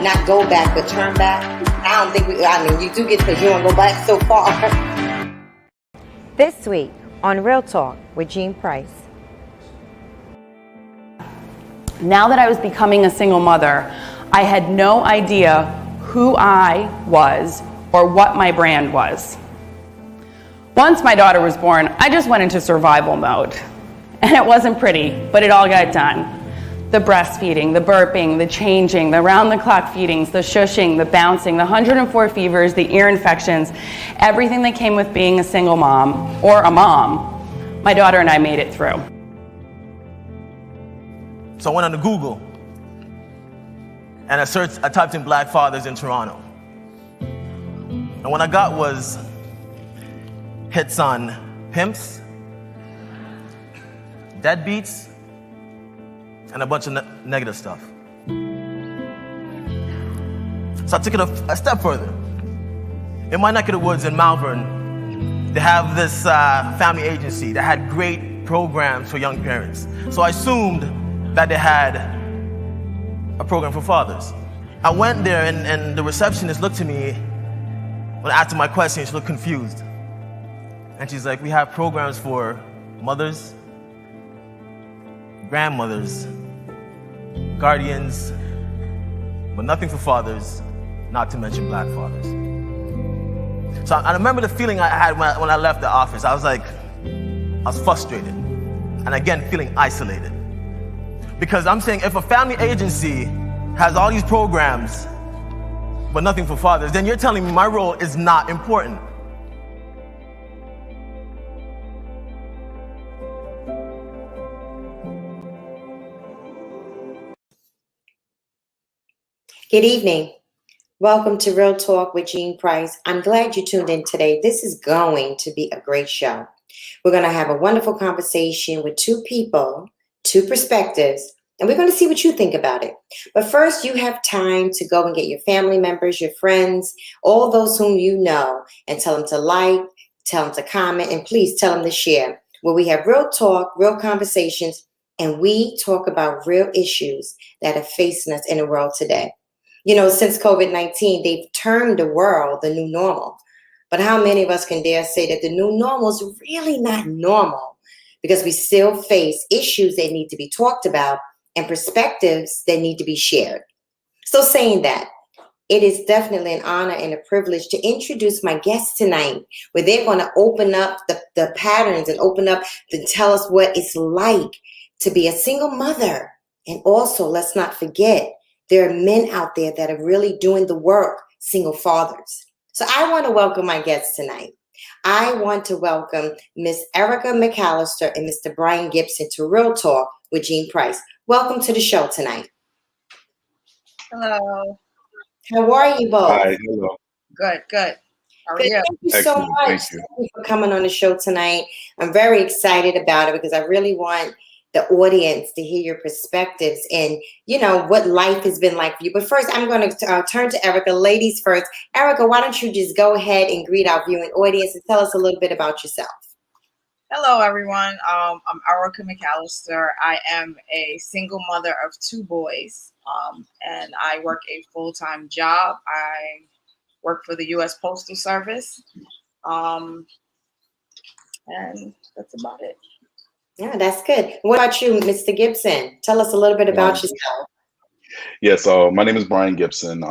not go back, but turn back. I don't think you do get, because you don't go back so far. This week on Real Talk with Jean Price. Now that I was becoming a single mother, I had no idea who I was or what my brand was. Once my daughter was born, I just went into survival mode. And it wasn't pretty, but it all got done. The breastfeeding, the burping, the changing, the round-the-clock feedings, the shushing, the bouncing, the 104 fevers, the ear infections, everything that came with being a single mom, or a mom, my daughter and I made it through. So I went on to Google, and I typed in Black fathers in Toronto. And what I got was hits on pimps, deadbeats, and a bunch of negative stuff. So I took it a step further. In my neck of the woods in Malvern, they have this family agency that had great programs for young parents. So I assumed that they had a program for fathers. I went there, and the receptionist looked at me when I asked her my question. She looked confused. And she's like, we have programs for mothers, grandmothers, guardians, but nothing for fathers, not to mention Black fathers. So I remember the feeling I had when I left the office. I was frustrated, and again, feeling isolated. Because I'm saying, if a family agency has all these programs, but nothing for fathers, then you're telling me my role is not important. Good evening. Welcome to Real Talk with Jean Price. I'm glad you tuned in today. This is going to be a great show. We're going to have a wonderful conversation with two people, two perspectives, and we're going to see what you think about it. But first, you have time to go and get your family members, your friends, all those whom you know, and tell them to like, tell them to comment, and please tell them to share, where we have real talk, real conversations, and we talk about real issues that are facing us in the world today. You know, since COVID-19, they've termed the world the new normal. But how many of us can dare say that the new normal is really not normal? Because we still face issues that need to be talked about and perspectives that need to be shared. So saying that, it is definitely an honor and a privilege to introduce my guests tonight, where they're going to open up the patterns and open up to tell us what it's like to be a single mother. And also, let's not forget, there are men out there that are really doing the work, single fathers. So I want to welcome my guests tonight. I want to welcome Miss Erica McAllister and Mr. Brian Gibson to Real Talk with Jean Price. Welcome to the show tonight. Hello. How are you both? Hi, hello. Good. How are Good. you? Thank you so Excellent, much. thank you. Thank you for coming on the show tonight. I'm very excited about it because I really want the audience to hear your perspectives and, you know, what life has been like for you. But first, I'm going to turn to Erica. Ladies first. Erica, why don't you just go ahead and greet our viewing audience and tell us a little bit about yourself? Hello, everyone. I'm Erica McAllister. I am a single mother of two boys, and I work a full-time job. I work for the U.S. Postal Service, and that's about it. Yeah, that's good. What about you, Mr. Gibson? Tell us a little bit about yourself. Yes, my name is Brian Gibson,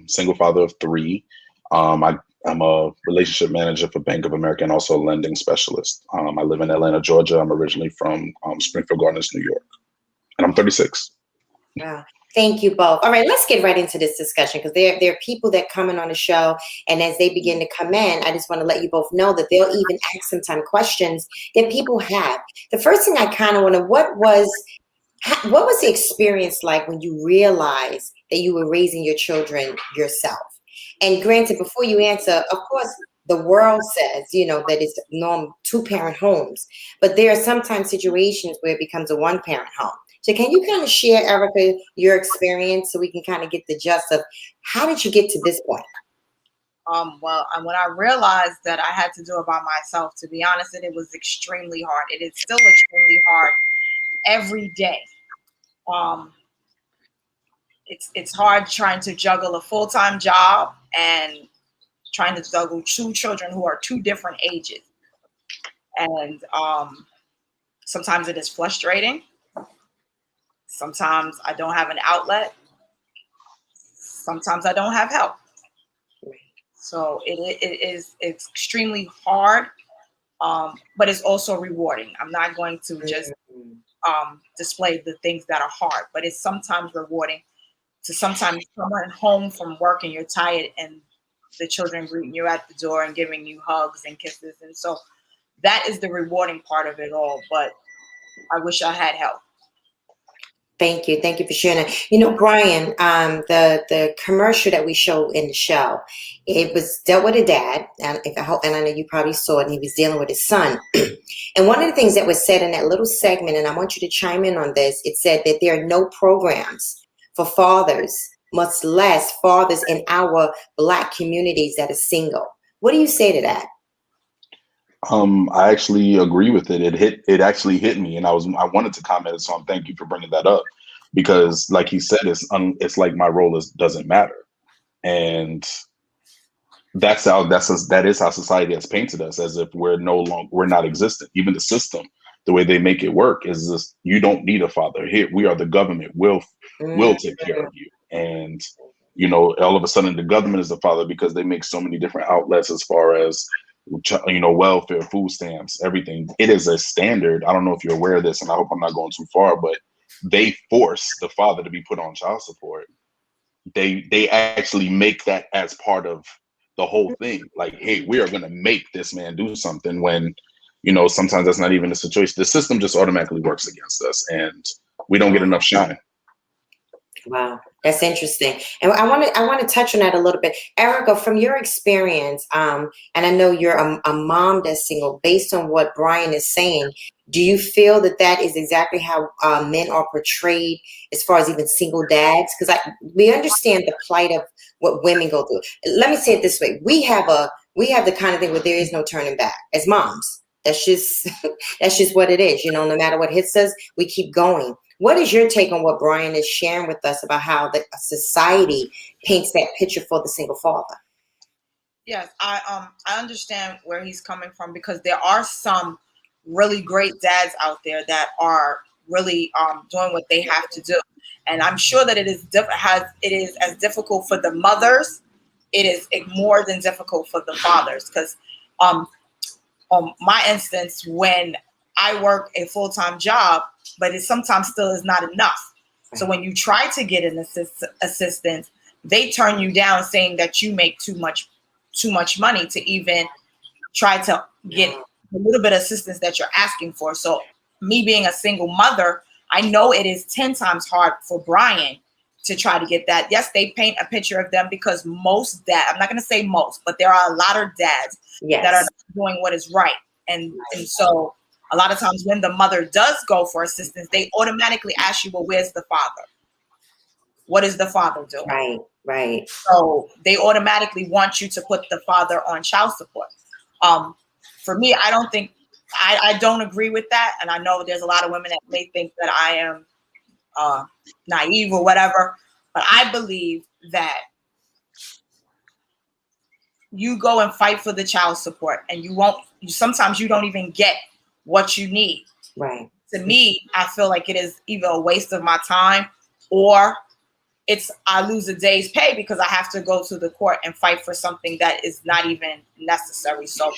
single father of three. I'm a relationship manager for Bank of America and also a lending specialist. I live in Atlanta, Georgia. I'm originally from Springfield Gardens, New York, and I'm 36. Wow. Thank you both. All right, let's get right into this discussion because there are people that come in on the show, and as they begin to come in, I just want to let you both know that they'll even ask sometimes questions that people have. The first thing I kind of want to, what was the experience like when you realized that you were raising your children yourself? And granted, before you answer, of course, the world says, you know, that it's normal two-parent homes, but there are sometimes situations where it becomes a one-parent home. So can you kind of share, Erica, your experience so we can kind of get the gist of how did you get to this point? Well, when I realized that I had to do it by myself, to be honest, it was extremely hard. It is still extremely hard every day. it's hard trying to juggle a full-time job and trying to juggle two children who are two different ages. And sometimes it is frustrating. Sometimes I don't have an outlet. Sometimes I don't have help. So it's extremely hard, but it's also rewarding. I'm not going to just display the things that are hard, but it's sometimes rewarding to sometimes come home from work and you're tired and the children greeting you at the door and giving you hugs and kisses. And so that is the rewarding part of it all. But I wish I had help. Thank you. Thank you for sharing that. You know, Brian, the commercial that we show in the show, it was dealt with a dad, and I know you probably saw it, and he was dealing with his son. And one of the things that was said in that little segment, and I want you to chime in on this, it said that there are no programs for fathers, much less fathers in our Black communities that are single. What do you say to that? I actually agree with it. It actually hit me, and I wanted to comment. So thank you for bringing that up, because like he said, it's like my role doesn't matter, and that is how society has painted us, as if we're not existent. Even the system, the way they make it work is this: you don't need a father. Here we are, the government will take care of you, and you know, all of a sudden the government is the father because they make so many different outlets as far as, you know, welfare, food stamps, everything. It is a standard. I don't know if you're aware of this, and I hope I'm not going too far, but they force the father to be put on child support. They actually make that as part of the whole thing. Like, hey, we are going to make this man do something, when, you know, sometimes that's not even the situation. The system just automatically works against us, and we don't get enough shine. Wow, that's interesting. And I want to touch on that a little bit. Erica, from your experience, and I know you're a mom that's single, based on what Brian is saying, do you feel that that is exactly how men are portrayed as far as even single dads? Because we understand the plight of what women go through. Let me say it this way. We have the kind of thing where there is no turning back as moms. That's just what it is. You know, no matter what hits us, we keep going. What is your take on what Brian is sharing with us about how the society paints that picture for the single father? Yes, I understand where he's coming from, because there are some really great dads out there that are really doing what they have to do, and I'm sure that it is as difficult for the mothers. It is more than difficult for the fathers, because on my instance, when I work a full-time job, but it sometimes still is not enough. So when you try to get an assistance, they turn you down, saying that you make too much money to even try to get a little bit of assistance that you're asking for. So me being a single mother, I know it is 10 times hard for Brian to try to get that. Yes, they paint a picture of them, because most dads, I'm not going to say most, but there are a lot of dads that are doing what is right. And so a lot of times when the mother does go for assistance, they automatically ask you, well, where's the father? What is the father doing? Right. So they automatically want you to put the father on child support. For me, I don't agree with that. And I know there's a lot of women that may think that I am naive or whatever, but I believe that you go and fight for the child support, and sometimes you don't even get what you need. Right. To me, I feel like it is either a waste of my time, or I lose a day's pay because I have to go to the court and fight for something that is not even necessary. So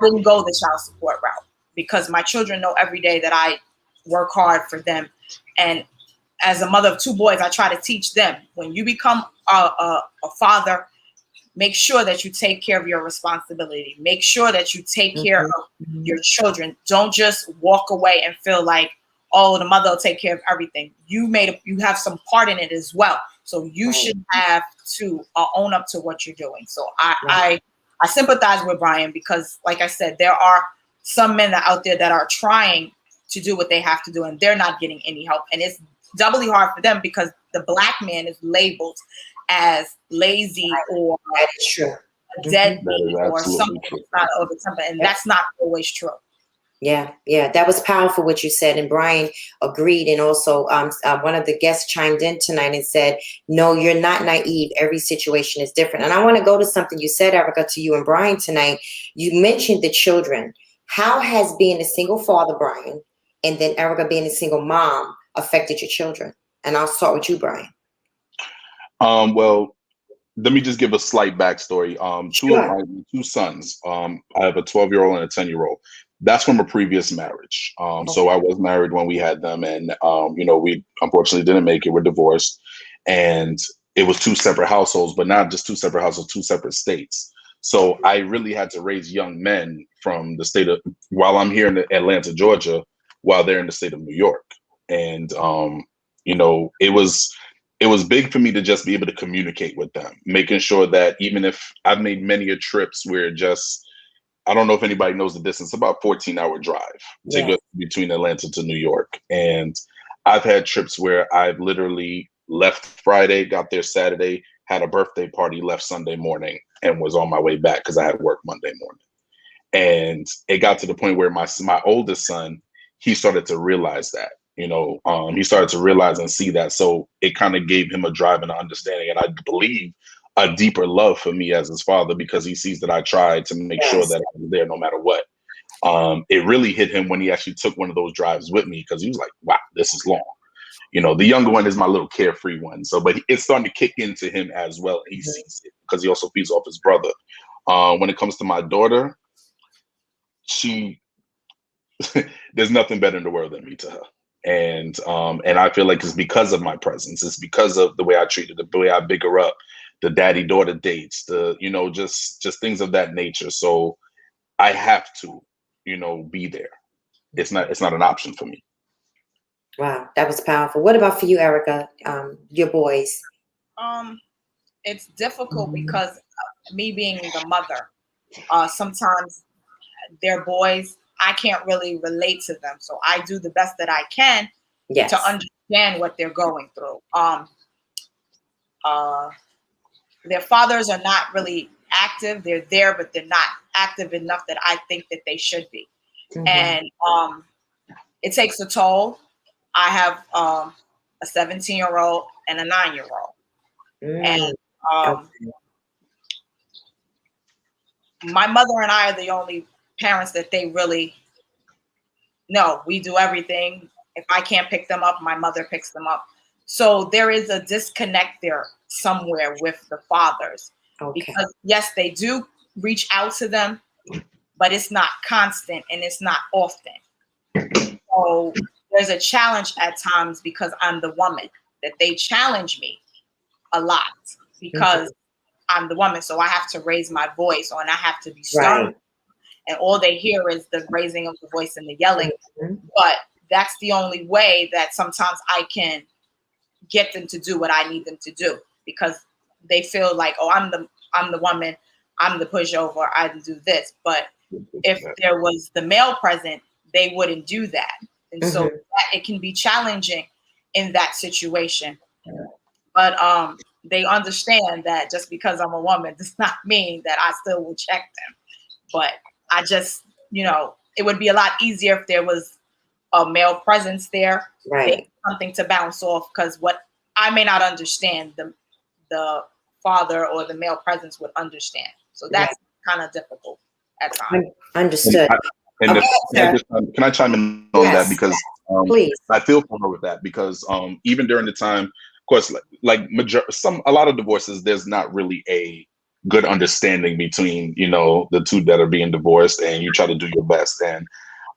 I didn't go the child support route, because my children know every day that I work hard for them. And as a mother of two boys, I try to teach them, when you become a father, make sure that you take care of your responsibility. Make sure that you take care of your children. Don't just walk away and feel like, oh, the mother will take care of everything. You have some part in it as well. So you should have to own up to what you're doing. So I sympathize with Brian, because like I said, there are some men out there that are trying to do what they have to do, and they're not getting any help. And it's doubly hard for them, because the Black man is labeled as lazy or deadbeat or something that's not over temper, and that's not always true. Yeah, yeah, that was powerful what you said, and Brian agreed. And also, one of the guests chimed in tonight and said, "No, you're not naive. Every situation is different." And I want to go to something you said, Erica, to you and Brian tonight. You mentioned the children. How has being a single father, Brian, and then Erica being a single mom affected your children? And I'll start with you, Brian. Well, let me just give a slight backstory. Two of Sure. my two sons. I have a 12-year-old and a 10-year-old. That's from a previous marriage. So I was married when we had them, and we unfortunately didn't make it. We're divorced, and it was two separate households, but not just two separate households, two separate states. So I really had to raise young men from the state of, while I'm here in Atlanta, Georgia, while they're in the state of New York, and it was big for me to just be able to communicate with them, making sure that even if I've made many a trips where I don't know if anybody knows the distance, about 14-hour drive to go between Atlanta to New York. And I've had trips where I've literally left Friday, got there Saturday, had a birthday party, left Sunday morning, and was on my way back because I had work Monday morning. And it got to the point where my oldest son, he started to realize that. He started to realize and see that. So it kind of gave him a drive and an understanding. And I believe a deeper love for me as his father, because he sees that I tried to make sure that I was there no matter what. It really hit him when he actually took one of those drives with me, because he was like, wow, this is long. The younger one is my little carefree one. So, but it's starting to kick into him as well. He sees it because he also feeds off his brother. When it comes to my daughter, there's nothing better in the world than me to her. And I feel like it's because of my presence. It's because of the way I treat her, the way I big her up, the daddy-daughter dates, just things of that nature. So I have to, be there. It's not an option for me. Wow, that was powerful. What about for you, Erica? Your boys? It's difficult because me being the mother, sometimes their boys, I can't really relate to them. So I do the best that I can to understand what they're going through. Their fathers are not really active. They're there, but they're not active enough that I think that they should be. And it takes a toll. I have a 17-year-old and a 9-year-old. And my mother and I are the only parents that they really know. We do everything. If I can't pick them up, my mother picks them up. So there is a disconnect there somewhere with the fathers. Because yes, they do reach out to them, but it's not constant and it's not often. So there's a challenge at times because I'm the woman, that they challenge me a lot because I'm the woman. So I have to raise my voice, and I have to be stern. And all they hear is the raising of the voice and the yelling. But that's the only way that sometimes I can get them to do what I need them to do, because they feel like, oh, I'm the woman, I'm the pushover, I do this. But if there was the male present, they wouldn't do that. And so it can be challenging in that situation. But they understand that just because I'm a woman does not mean that I still will check them. But I just, it would be a lot easier if there was a male presence there, something to bounce off, because what I may not understand, the father or the male presence would understand. So that's kind of difficult at times. Understood. Can I chime in on that? Because please. I feel for her with that, because even during the time, of course, a lot of divorces, there's not really a good understanding between, the two that are being divorced, and you try to do your best. And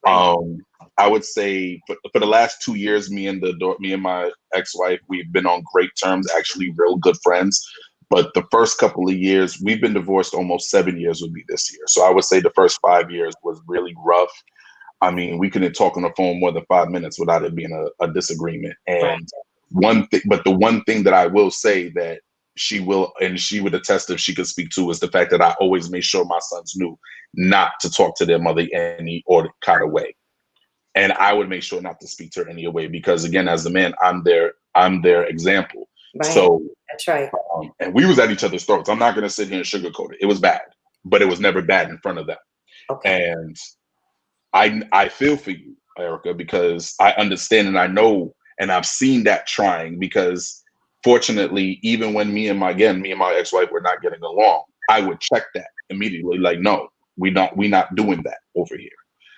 I would say for the last 2 years, me and my ex-wife, we've been on great terms, actually real good friends. But the first couple of years, we've been divorced almost 7 years would be this year. So I would say the first 5 years was really rough. I mean, we couldn't talk on the phone more than 5 minutes without it being a disagreement. And the one thing that I will say that she would attest if she could speak to, is the fact that I always made sure my sons knew not to talk to their mother any or kind of way. And I would make sure not to speak to her any way, because again, as the man, I'm their example. So that's right. And we was at each other's throats. I'm not going to sit here and sugarcoat it. It was bad, but it was never bad in front of them. And I feel for you, Erica, because I understand and I know and I've seen that trying, because fortunately, even when me and my ex-wife were not getting along, I would check that immediately. Like, no, we not doing that over here.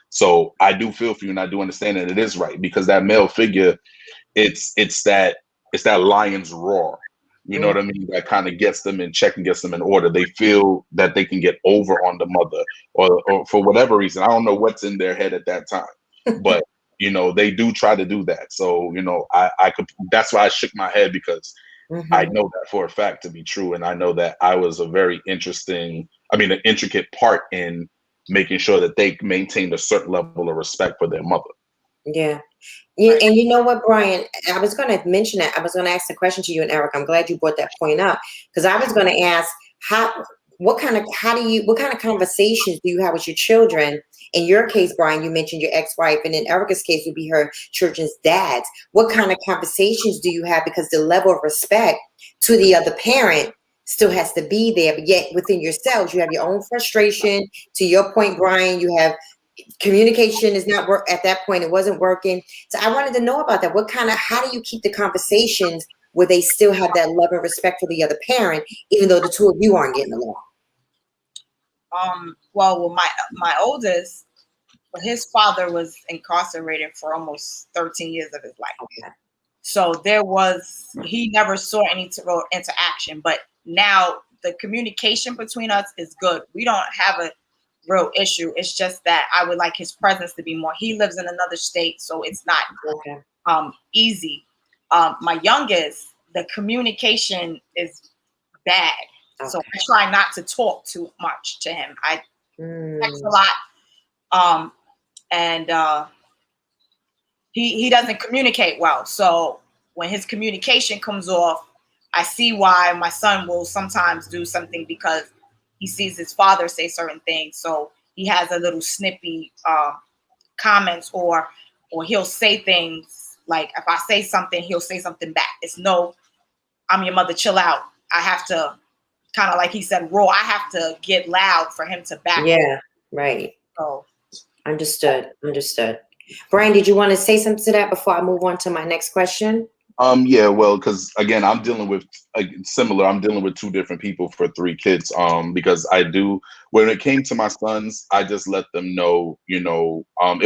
So I do feel for you, and I do understand that it is right, because that male figure, it's that lion's roar. You know what I mean? That kind of gets them in check and gets them in order. They feel that they can get over on the mother, or for whatever reason. I don't know what's in their head at that time, but you know, they do try to do that. So, you know, I could, that's why I shook my head, because I know that for a fact to be true. And I know that I was a very an intricate part in making sure that they maintained a certain level of respect for their mother. Yeah. Yeah, and you know what, Brian, I was going to mention that. I was going to ask the question to you and Eric. I'm glad you brought that point up, because I was going to ask what kind of conversations do you have with your children? In your case, Brian, you mentioned your ex-wife, and in Erica's case would be her children's dads. What kind of conversations do you have? Because the level of respect to the other parent still has to be there, but yet within yourselves, you have your own frustration. To your point, Brian, you have communication is not work at that point. It wasn't working. So I wanted to know about that. How do you keep the conversations where they still have that love and respect for the other parent, even though the two of you aren't getting along? Well, with my oldest, his father was incarcerated for almost 13 years of his life. Okay. So he never saw any real interaction, but now the communication between us is good. We don't have a real issue. It's just that I would like his presence to be more. He lives in another state, so it's not easy. My youngest, the communication is bad. Okay. So I try not to talk too much to him. I text a lot. And he doesn't communicate well. So when his communication comes off, I see why my son will sometimes do something, because he sees his father say certain things. So he has a little snippy comments, or he'll say things like, if I say something, he'll say something back. It's no, I'm your mother, chill out. I have to, kind of like he said, roar. I have to get loud for him to back. Yeah, right. So understood. Brian, did you want to say something to that before I move on to my next question? Yeah, well, because again, I'm dealing with two different people for 3 kids. Because when it came to my sons, I just let them know, it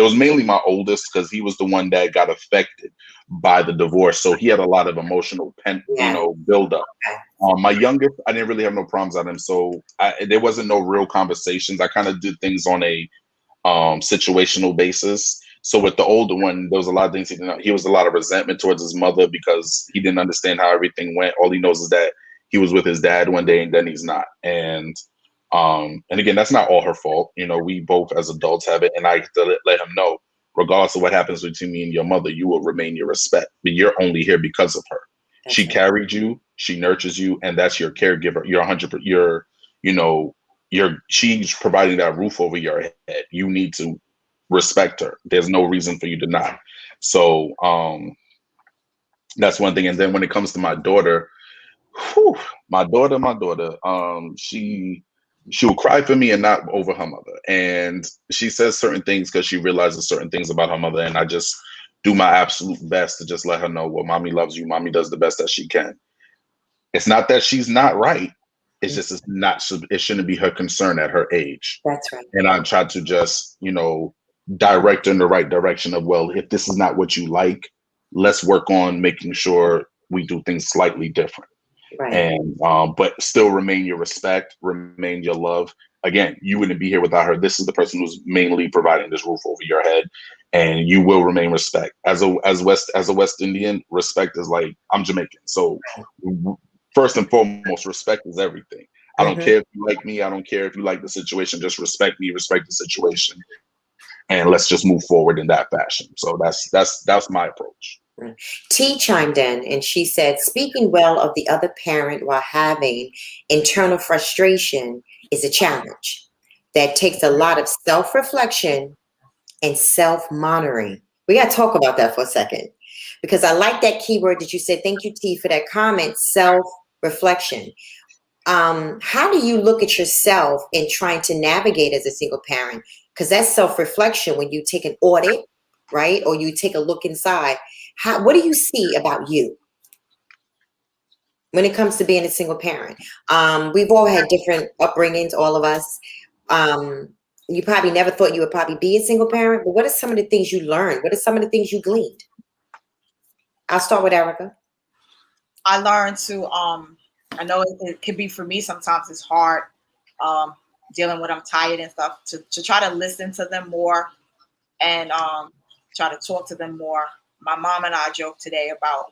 was mainly my oldest, because he was the one that got affected by the divorce. So he had a lot of emotional buildup. My youngest, I didn't really have no problems on him. So there wasn't no real conversations. I kind of did things on a situational basis. So with the older one, there was a lot of things he was a lot of resentment towards his mother, because he didn't understand how everything went. All he knows is that he was with his dad one day and then he's not. And again, that's not all her fault. We both as adults have it, and I have to let him know, regardless of what happens between me and your mother, you will remain your respect. But you're only here because of her. That's she right. Carried you, she nurtures you, and that's your caregiver. You're 100%. She's providing that roof over your head. You need to respect her. There's no reason for you to not. So that's one thing. And then when it comes to my daughter, she will cry for me and not over her mother. And she says certain things because she realizes certain things about her mother. And I just do my absolute best to just let her know, well, mommy loves you. Mommy does the best that she can. It's not that she's not right. It's just it shouldn't be her concern at her age. That's right. And I try to just, direct her in the right direction of, well, if this is not what you like, let's work on making sure we do things slightly different. Right. And but still remain your respect, remain your love. Again, you wouldn't be here without her. This is the person who's mainly providing this roof over your head, and you will remain respect. As a West Indian, respect is like, I'm Jamaican, so first and foremost, respect is everything. I don't care if you like me. I don't care if you like the situation. Just respect me, respect the situation, and let's just move forward in that fashion. So that's my approach. T chimed in and she said, speaking well of the other parent while having internal frustration is a challenge that takes a lot of self-reflection and self-monitoring. We got to talk about that for a second, because I like that keyword that you said. Thank you, T, for that comment, self-reflection. How do you look at yourself in trying to navigate as a single parent? because that's self-reflection when you take an audit, right? Or you take a look inside. What do you see about you when it comes to being a single parent? We've all had different upbringings, all of us. You probably never thought you would probably be a single parent, but what are some of the things you learned? What are some of the things you gleaned? I'll start with Erica. I learned to, I know it can be for me, sometimes it's hard dealing with I'm tired and stuff, to try to listen to them more and try to talk to them more. My mom and I joked today about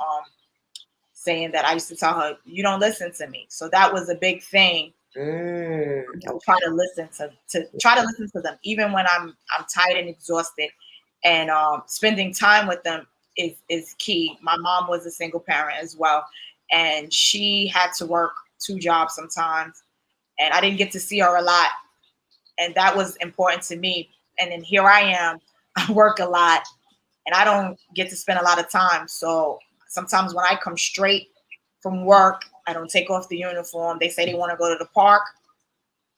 saying that I used to tell her, you don't listen to me. So that was a big thing. Try to listen to them, even when I'm tired and exhausted, and spending time with them is key. My mom was a single parent as well, and she had to work 2 jobs sometimes, and I didn't get to see her a lot, and that was important to me. And then here I am, I work a lot, and I don't get to spend a lot of time. So sometimes when I come straight from work, I don't take off the uniform. They say they want to go to the park.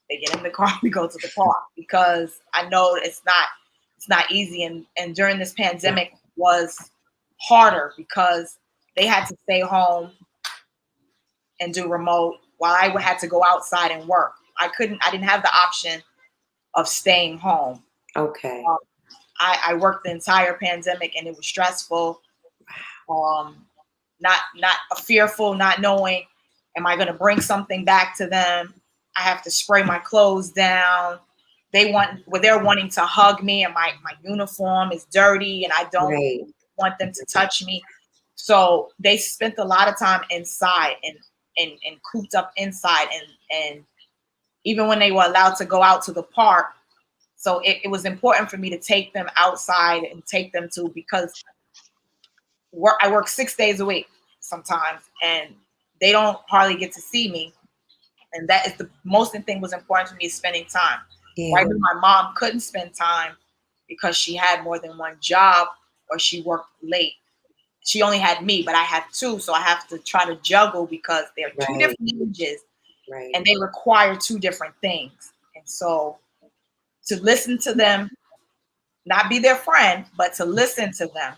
They get in the car, we go to the park, because I know it's not easy. And during this pandemic was harder because they had to stay home and do remote while I had to go outside and work. I didn't have the option of staying home. Okay. I worked the entire pandemic and it was stressful. Not fearful, not knowing, am I going to bring something back to them? I have to spray my clothes down. They're wanting to hug me, and my uniform is dirty, and I don't want them to touch me. So they spent a lot of time inside and cooped up inside, and even when they were allowed to go out to the park. So it was important for me to take them outside and take them to, because I work 6 days a week sometimes, and they don't hardly get to see me. And that is the most thing was important for me, is spending time. Yeah. Right when my mom couldn't spend time because she had more than one job or she worked late. She only had me, but I had 2. So I have to try to juggle because they're 2 different ages and they require 2 different things. And so to listen to them, not be their friend, but to listen to them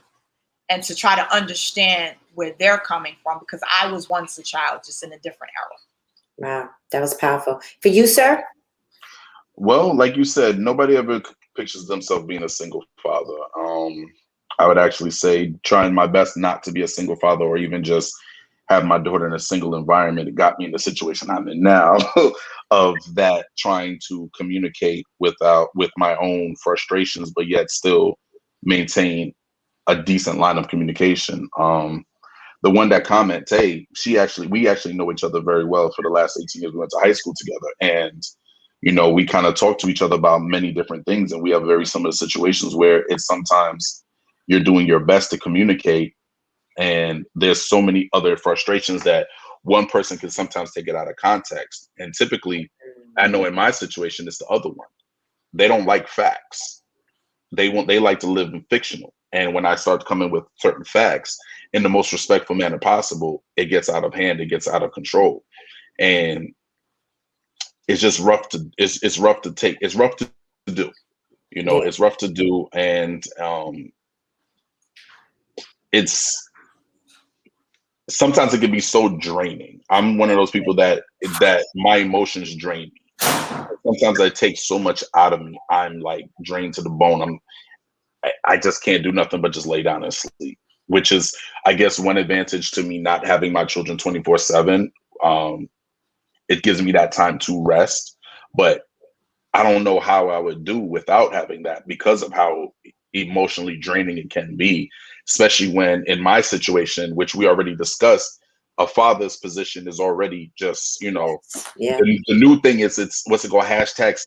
and to try to understand where they're coming from, because I was once a child, just in a different era. Wow, that was powerful. For you, sir? Well, like you said, nobody ever pictures themselves being a single father. I would actually say trying my best not to be a single father, or even just have my daughter in a single environment. It got me in the situation I'm in now of that, trying to communicate with my own frustrations, but yet still maintain a decent line of communication. The one that commented, hey, we actually know each other very well for the last 18 years. We went to high school together, and we kind of talk to each other about many different things, and we have very similar situations where it's sometimes you're doing your best to communicate, and there's so many other frustrations that one person can sometimes take it out of context. And typically, I know in my situation, it's the other one. They don't like facts. They like to live in fictional. And when I start coming with certain facts in the most respectful manner possible, it gets out of hand, it gets out of control. And it's just rough to do. It's rough to do. It's rough to do. And it's sometimes it can be so draining. I'm one of those people that my emotions drain me. Sometimes I take so much out of me. I'm like drained to the bone. I just can't do nothing but just lay down and sleep, which is, I guess, one advantage to me not having my children 24/7. It gives me that time to rest, but I don't know how I would do without having that, because of how emotionally draining it can be, especially when in my situation, which we already discussed, a father's position is already just, the new thing is, it's what's it called, hashtag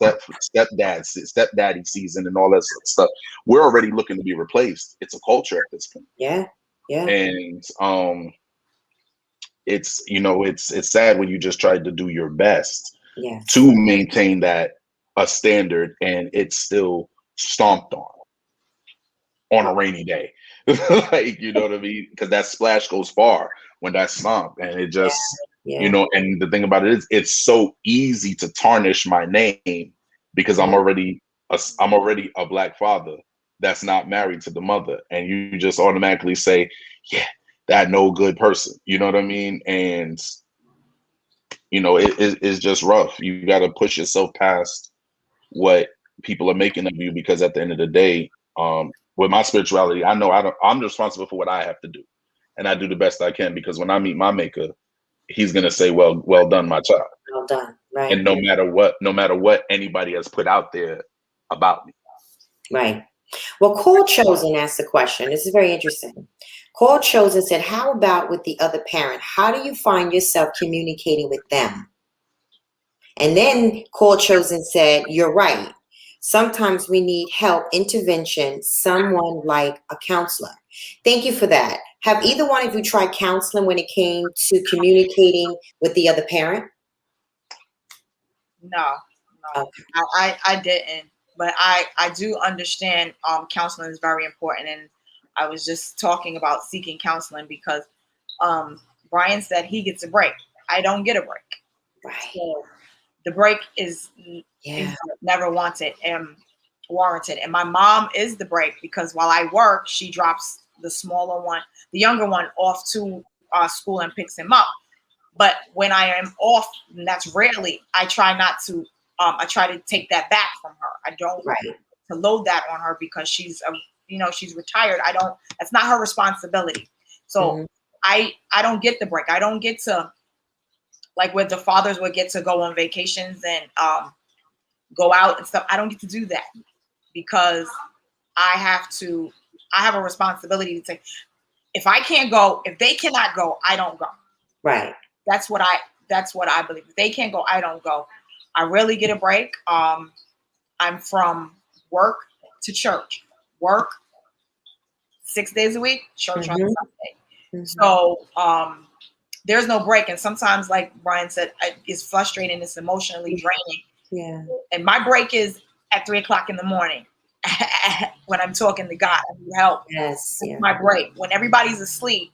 stepdaddy season and all that sort of stuff. We're already looking to be replaced. It's a culture at this point. Yeah. And it's sad when you just tried to do your best to maintain that a standard, and it's still stomped on a rainy day. Like, you know what I mean? Because that splash goes far when that's stomped, and it just, and the thing about it is, it's so easy to tarnish my name because I'm already I'm already a black father that's not married to the mother, and you just automatically say, yeah, that no good person. You know what I mean? And it's just rough. You got to push yourself past what people are making of you, because at the end of the day, with my spirituality, I know I'm responsible for what I have to do, and I do the best I can, because when I meet my maker, he's gonna say, well done, my child. Well done. Right. And no matter what anybody has put out there about me. Right. Well, Cole Chosen asked the question. This is very interesting. Cole Chosen said, how about with the other parent? How do you find yourself communicating with them? And then Cole Chosen said, you're right. Sometimes we need help, intervention, someone like a counselor. Thank you for that. Have either one of you tried counseling when it came to communicating with the other parent? No. Okay. I didn't, but I do understand counseling is very important, and I was just talking about seeking counseling because Brian said he gets a break. I don't get a break. Right. So the break is never wanted and warranted. And my mom is the break, because while I work, she drops the smaller one, the younger one, off to school and picks him up. But when I am off, and that's rarely, I try not to. I try to take that back from her. I don't to load that on her, because she's she's retired. That's not her responsibility. So I don't get the break. I don't get to, like where the fathers would get to go on vacations and go out and stuff. I don't get to do that, because I have a responsibility to say, if I can't go, if they cannot go, I don't go. Right. That's what I believe. If they can't go, I don't go. I rarely get a break. I'm from work to church. Work 6 days a week, church on Sunday. So there's no break. And sometimes, like Brian said, it's frustrating. It's emotionally draining. Yeah. And my break is at 3:00 in the morning when I'm talking to God. I need help. Yes. Yeah. My break. When everybody's asleep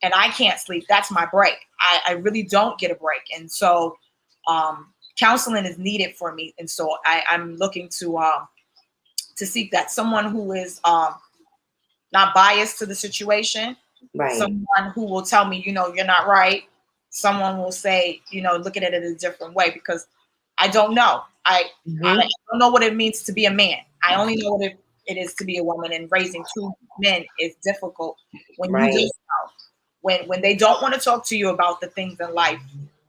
and I can't sleep, that's my break. I really don't get a break. And so counseling is needed for me. And so I'm looking to seek that. Someone who is not biased to the situation. Right. Someone who will tell me, you're not right. Someone will say, look at it in a different way, because I don't know. I don't know what it means to be a man. I only know what it is to be a woman, and raising two men is difficult. When you just know, when they don't want to talk to you about the things in life,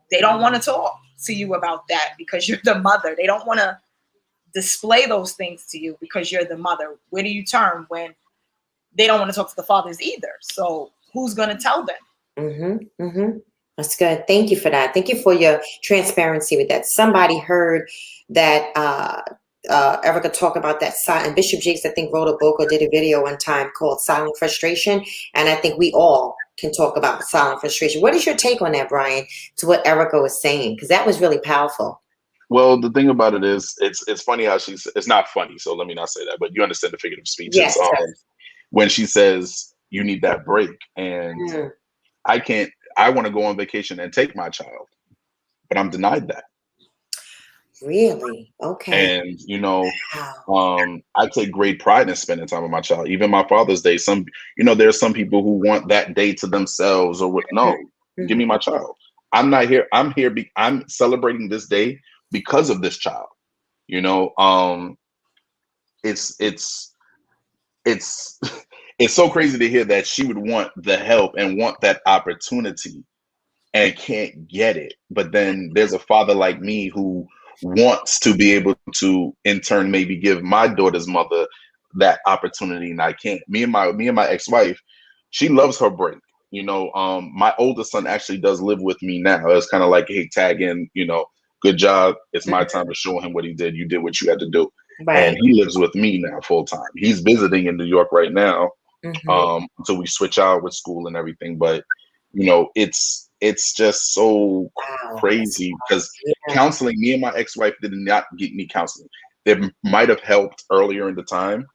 they don't want to talk to you about that, because you're the mother. They don't want to display those things to you, because you're the mother. Where do you turn when they don't want to talk to the fathers either? So who's going to tell them? That's good. Thank you for that. Thank you for your transparency with that. Somebody heard that Erica talk about that silent. Bishop Jakes, I think, wrote a book or did a video one time called Silent Frustration. And I think we all can talk about silent frustration. What is your take on that, Brian, to what Erica was saying? Because that was really powerful. Well, the thing about it is, it's funny how it's not funny, so let me not say that, but you understand the figurative speech. Yes. When she says you need that break, and I want to go on vacation and take my child, but I'm denied that. Really? Okay. And I take great pride in spending time with my child. Even my Father's Day, there's some people who want that day to themselves, or what. No, give me my child. I'm not here. I'm here. I'm celebrating this day because of this child. It's so crazy to hear that she would want the help and want that opportunity and can't get it. But then there's a father like me who wants to be able to, in turn, maybe give my daughter's mother that opportunity, and I can't. Me and my ex-wife, she loves her break. My oldest son actually does live with me now. It's kind of like, hey, tag in, good job. It's my time to show him what he did. You did what you had to do. Right. And he lives with me now full time. He's visiting in New York right now until we switch out with school and everything. But, it's just so crazy, because counseling, me and my ex-wife did not get me counseling. It might have helped earlier in the time,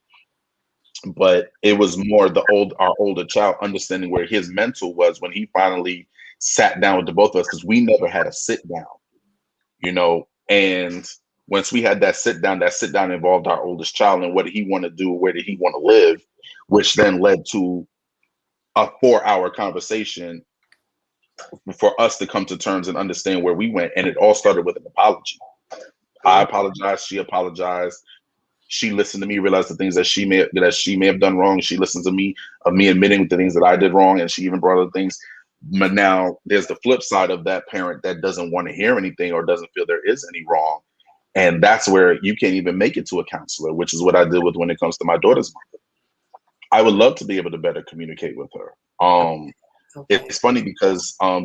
but it was more our older child understanding where his mental was when he finally sat down with the both of us, because we never had a sit down, and once we had that sit down involved our oldest child and what did he want to do, where did he want to live, which then led to a 4-hour conversation for us to come to terms and understand where we went. And it all started with an apology. I apologized. She apologized. She listened to me, realized the things that she may have done wrong. She listened to me of me admitting the things that I did wrong, and she even brought other things. But now there's the flip side of that parent that doesn't want to hear anything or doesn't feel there is any wrong. And that's where you can't even make it to a counselor, which is what I did with when it comes to my daughter's mother. I would love to be able to better communicate with her. It's funny because I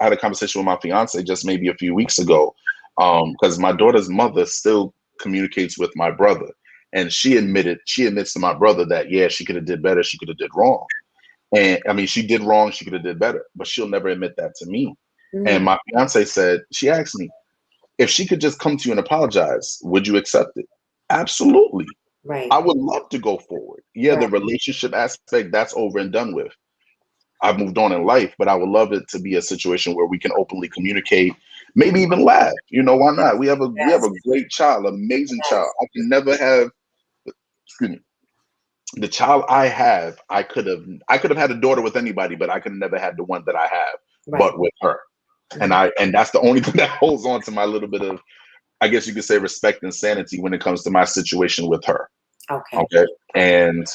had a conversation with my fiance just maybe a few weeks ago, because my daughter's mother still communicates with my brother, and she admits to my brother that she could have did better, she could have did wrong, and I mean she did wrong, she could have did better, but she'll never admit that to me. And my fiance she asked me if she could just come to you and apologize, would you accept it? Absolutely. Right. I would love to go forward. Right. The relationship aspect, that's over and done with. I've moved on in life, but I would love it to be a situation where we can openly communicate, maybe even laugh. Why not? We have a great child, amazing child. I can never have, the child I have. I could have had a daughter with anybody, but I could have never had the one that I have, but with her. And that's the only thing that holds on to my little bit of, I guess you could say, respect and sanity when it comes to my situation with her. Okay. And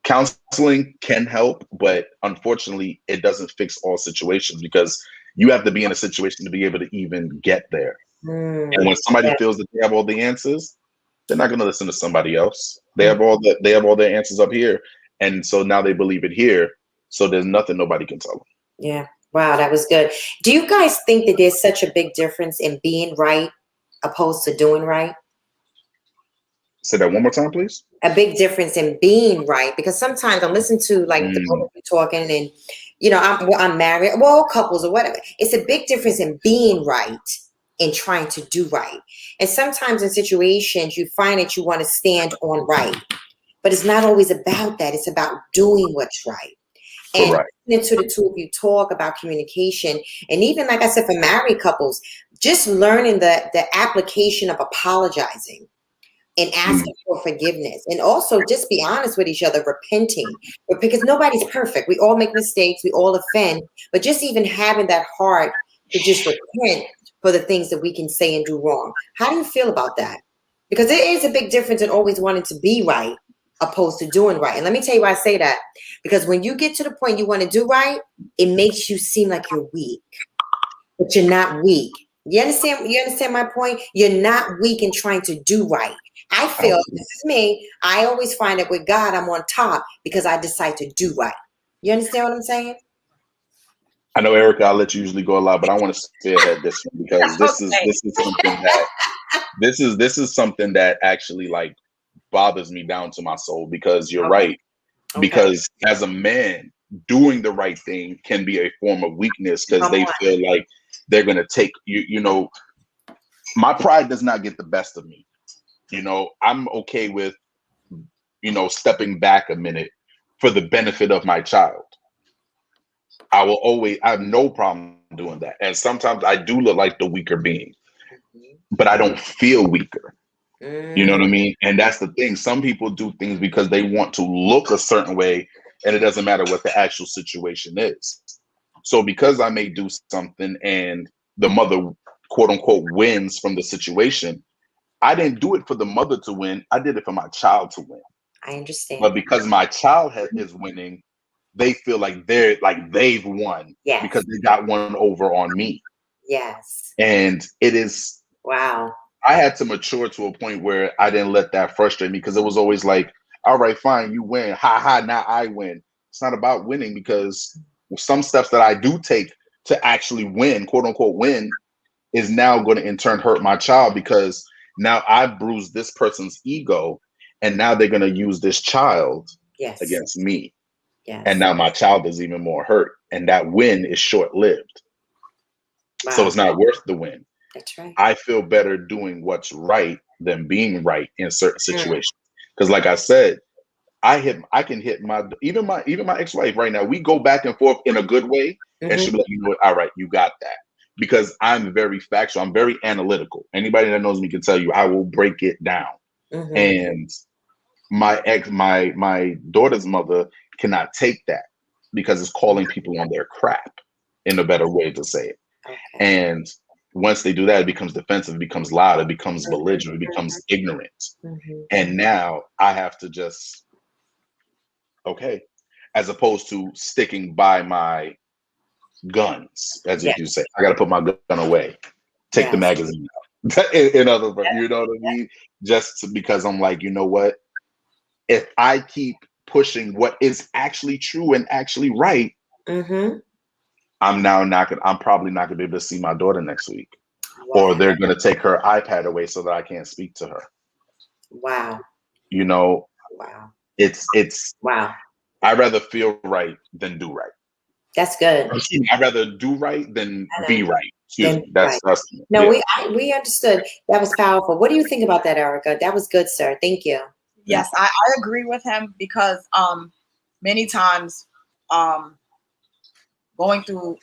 counseling can help, but unfortunately, it doesn't fix all situations because you have to be in a situation to be able to even get there. And when somebody feels that they have all the answers, they're not going to listen to somebody else. They have all their answers up here, and so now they believe it here. So there's nothing nobody can tell them. Yeah. Wow, that was good. Do you guys think that there's such a big difference in being right opposed to doing right? Say that one more time, please. A big difference in being right, because sometimes I listen to like the both of you talking, and I'm married, well, couples or whatever. It's a big difference in being right and trying to do right. And sometimes in situations you find that you want to stand on right, but it's not always about that. It's about doing what's right. And listening to the two of you talk about communication, and even like I said, for married couples, just learning the application of apologizing and asking for forgiveness, and also just be honest with each other, repenting, because nobody's perfect. We all make mistakes, we all offend, but just even having that heart to just repent for the things that we can say and do wrong. How do you feel about that? Because there is a big difference in always wanting to be right opposed to doing right. And let me tell you why I say that, because when you get to the point you want to do right, it makes you seem like you're weak, but you're not weak. You understand my point? You're not weak in trying to do right. I feel, this is me, I always find that with God, I'm on top because I decide to do right. You understand what I'm saying? I know, Erica, I'll let you usually go a lot, but I want to spearhead this one because this is something that actually like bothers me down to my soul, because you're right. Because as a man, doing the right thing can be a form of weakness because they feel like they're going to take you. My pride does not get the best of me. I'm okay with, stepping back a minute for the benefit of my child. I have no problem doing that. And sometimes I do look like the weaker being, but I don't feel weaker. You know what I mean? And that's the thing. Some people do things because they want to look a certain way, and it doesn't matter what the actual situation is. So because I may do something and the mother, quote unquote, wins from the situation, I didn't do it for the mother to win. I did it for my child to win. I understand. But because my child is winning, they feel like they've won because they got one over on me. Yes. And it is, wow. I had to mature to a point where I didn't let that frustrate me, because it was always like, all right, fine, you win. Ha ha, now I win. It's not about winning, because some steps that I do take to actually win, quote unquote win, is now going to in turn hurt my child, because now I've bruised this person's ego, and now they're going to use this child against me. Yes. And now my child is even more hurt, and that win is short-lived. Wow. So it's not worth the win. That's right. I feel better doing what's right than being right in certain situations. Because like I said, I can hit even my ex-wife right now. We go back and forth in a good way, and she'll be like, all right, you got that. because I'm very factual. I'm very analytical. Anybody that knows me can tell you I will break it down. Mm-hmm. And my daughter's mother cannot take that because it's calling people on their crap, in a better way to say it. Okay. And once they do that, it becomes defensive, it becomes loud, it becomes belligerent, it becomes ignorant. Mm-hmm. And now I have to just, okay, as opposed to sticking by my guns, as if you say, I got to put my gun away, take the magazine out. in other words, you know what I mean? Just because I'm like, you know what? If I keep pushing what is actually true and actually right, Mm-hmm. I'm probably not gonna be able to see my daughter next week. Wow. Or they're gonna take her iPad away so that I can't speak to her. Wow. You know, Wow. it's Wow. I'd rather feel right than do right. That's good. I'd rather do right than be right. That's No, we understood. That was powerful. What do you think about that, Erica? That was good, sir. Thank you. Yes, I agree with him because many times going through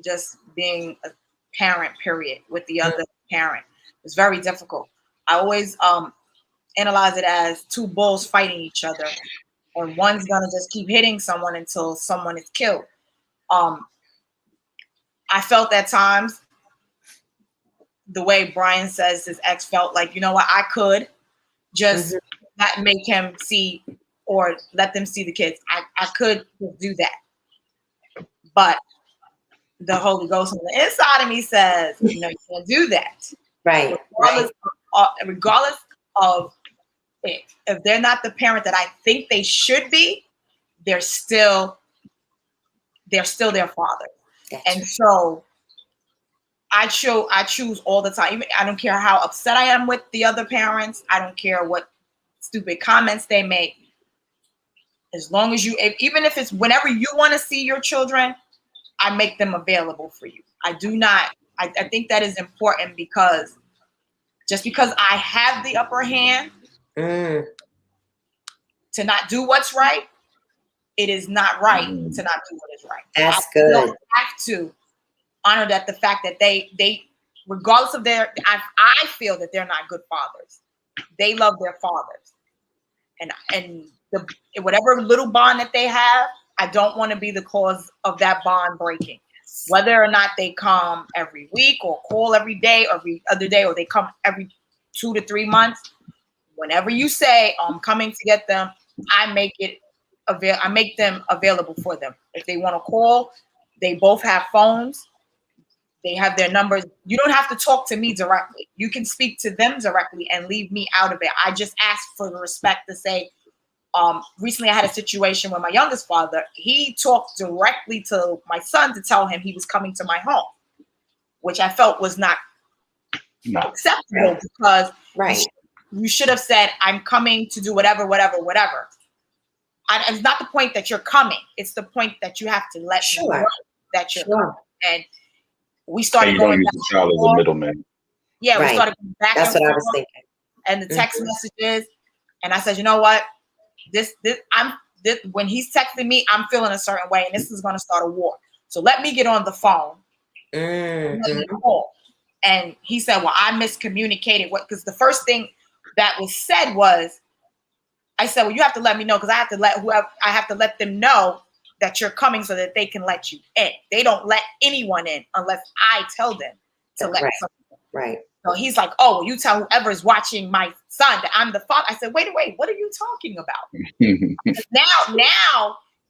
just being a parent, period, with the other parent is very difficult. I always analyze it as two bulls fighting each other, and one's gonna just keep hitting someone until someone is killed. I felt at times the way Brian says his ex felt, like, you know what, I could just not make him see or let them see the kids. I could do that. But the Holy Ghost on the inside of me says, no, you can't do that. Right. Regardless of if they're not the parent that I think they should be, they're still their father. And so I choose all the time. I don't care how upset I am with the other parents. I don't care what stupid comments they make. As long as even if it's whenever you want to see your children, I make them available for you. I do not. I think that is important because just because I have the upper hand to not do what's right, it is not right to not do what is right. That's good. I have to honor that the fact that they regardless of I feel that they're not good fathers. They love their fathers, and whatever little bond that they have, I don't want to be the cause of that bond breaking. Whether or not they come every week or call every day or every other day, or they come every 2 to 3 months, whenever you say I'm coming to get them, I make them available for them. If they want to call, they both have phones. They have their numbers. You don't have to talk to me directly. You can speak to them directly and leave me out of it. I just ask for the respect to say, recently I had a situation with my youngest father. He talked directly to my son to tell him he was coming to my home, which I felt was not acceptable because you should have said, I'm coming to do whatever. It's not the point that you're coming. It's the point that you have to let me know that you're coming. And we started going back. Use the child as a middleman. Yeah, we started going back. That's what I was thinking. And the text messages, and I said, you know what? When he's texting me, I'm feeling a certain way, and this is going to start a war. So let me get on the phone. And he said, well, I miscommunicated. Because the first thing that was said was, I said, well, you have to let me know because I have to let them know that you're coming so that they can let you in. They don't let anyone in unless I tell them to let someone in. Right. So he's like, oh, you tell whoever's watching my son that I'm the father. I said, wait, what are you talking about?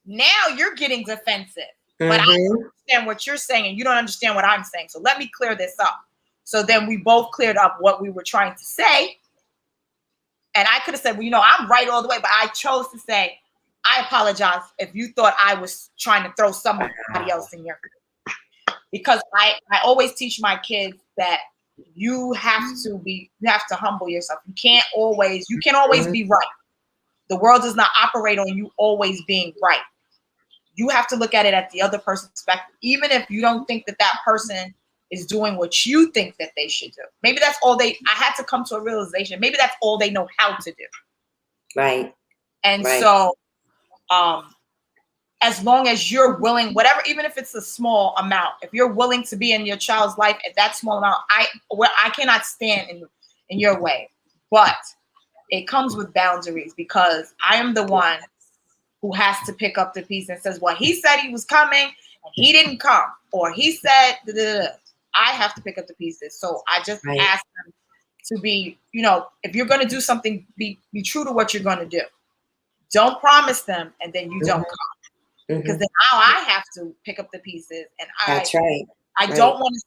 now you're getting defensive. But I understand what you're saying and you don't understand what I'm saying. So let me clear this up. So then we both cleared up what we were trying to say. And I could have said, well, I'm right all the way. But I chose to say, I apologize if you thought I was trying to throw somebody else in your face. Because I always teach my kids that you have to humble yourself. You can't always be right. The world does not operate on you always being right. You have to look at it at the other person's perspective, even if you don't think that person is doing what you think that they should do. Maybe that's all I had to come to a realization. Maybe that's all they know how to do. Right. And so as long as you're willing, whatever, even if it's a small amount, if you're willing to be in your child's life at that small amount, I cannot stand in your way. But it comes with boundaries, because I am the one who has to pick up the piece and says, well, he said he was coming and he didn't come, or he said, da, da, da. I have to pick up the pieces. So I just ask them to be, if you're going to do something, be true to what you're going to do. Don't promise them and then you don't come, because then now I have to pick up the pieces. And That's right. I don't want to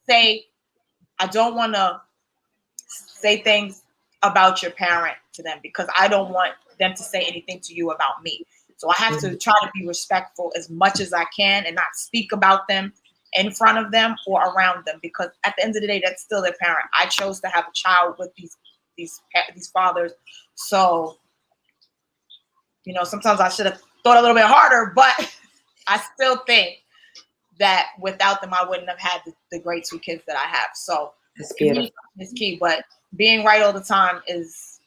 say things about your parent to them, because I don't want them to say anything to you about me. So I have to try to be respectful as much as I can and not speak about them in front of them or around them, because at the end of the day, that's still their parent. I chose to have a child with these fathers. So, sometimes I should have thought a little bit harder, but I still think that without them, I wouldn't have had the great two kids that I have. So that's beautiful. It's key, but being right all the time is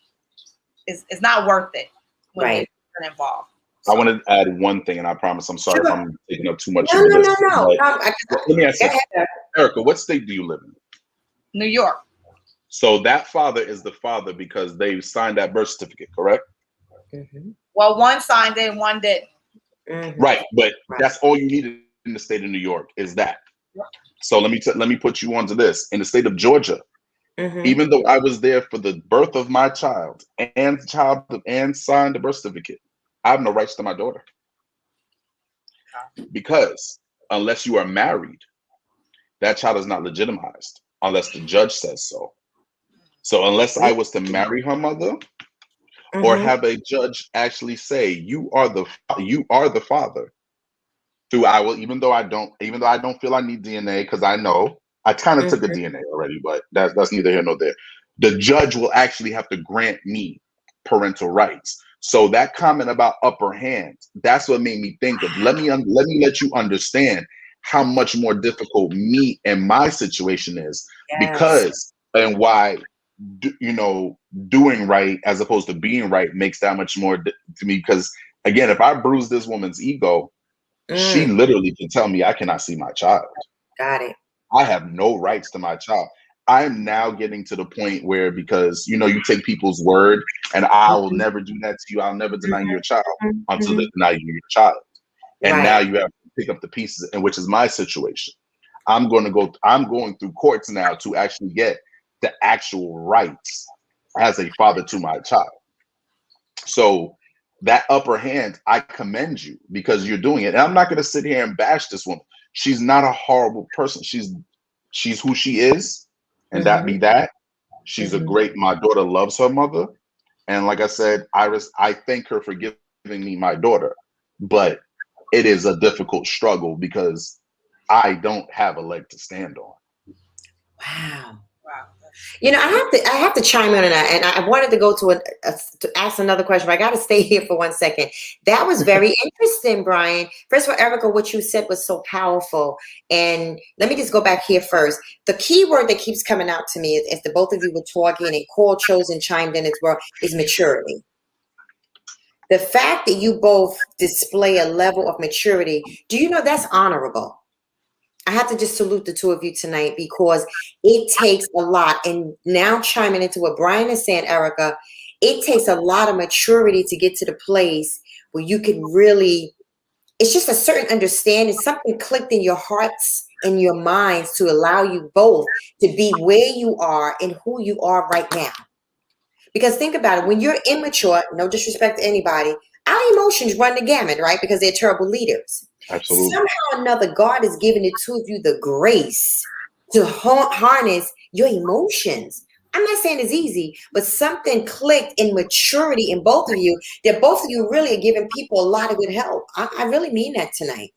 not worth it when you're involved. So. I want to add one thing, and I promise I'm sorry if I'm taking up too much. No. Let me ask you, Erica, what state do you live in? New York. So that father is the father because they signed that birth certificate, correct? Well, one signed it and one didn't. Right, but that's all you needed in the state of New York is that. So let me put you onto this. In the state of Georgia, even though I was there for the birth of my child and signed the birth certificate, I have no rights to my daughter. Because unless you are married, that child is not legitimized unless the judge says so. So unless I was to marry her mother or have a judge actually say you are the father, even though I don't feel I need DNA, because I know I kind of took a DNA already, but that's neither here nor there. The judge will actually have to grant me parental rights. So that comment about upper hand, that's what made me think of, let me let you understand how much more difficult me and my situation is, because, and why, doing right as opposed to being right makes that much more to me. Because again, if I bruise this woman's ego, she literally can tell me I cannot see my child. Got it. I have no rights to my child. I'm now getting to the point where, because you take people's word, and I will never do that to you. I'll never deny you your child until they deny you your child. And now you have to pick up the pieces, and which is my situation. I'm going through courts now to actually get the actual rights as a father to my child. So that upper hand, I commend you because you're doing it. And I'm not going to sit here and bash this woman. She's not a horrible person. She's who she is. And that be that. She's my daughter loves her mother. And like I said, Iris, I thank her for giving me my daughter. But it is a difficult struggle because I don't have a leg to stand on. Wow. I have to chime in on that, and I wanted to go to ask another question, but I got to stay here for 1 second. That was very interesting, Brian. First of all, Erica, what you said was so powerful, and let me just go back here first. The key word that keeps coming out to me as the both of you were talking, and Cole chosen chimed in as well, is maturity. The fact that you both display a level of maturity, do you know that's honorable? I have to just salute the two of you tonight, because it takes a lot. And now chiming into what Brian is saying, Erica, it takes a lot of maturity to get to the place where you can really, it's just a certain understanding, something clicked in your hearts and your minds to allow you both to be where you are and who you are right now. Because think about it, when you're immature, no disrespect to anybody, our emotions run the gamut, right? Because they're terrible leaders. Absolutely. Somehow or another, God has given the two of you the grace to harness your emotions. I'm not saying it's easy, but something clicked in maturity in both of you, that both of you really are giving people a lot of good help. I really mean that tonight.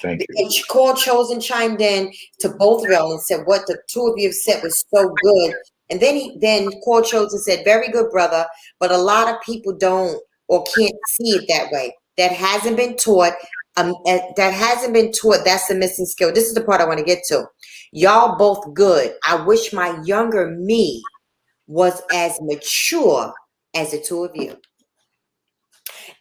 Thank you. And Cole Chosen chimed in to both of y'all and said what the two of you have said was so good. And then Cole Chosen said, very good, brother, but a lot of people don't or can't see it that way. That hasn't been taught. That's the missing skill. This is the part I want to get to. Y'all both good. I wish my younger me was as mature as the two of you.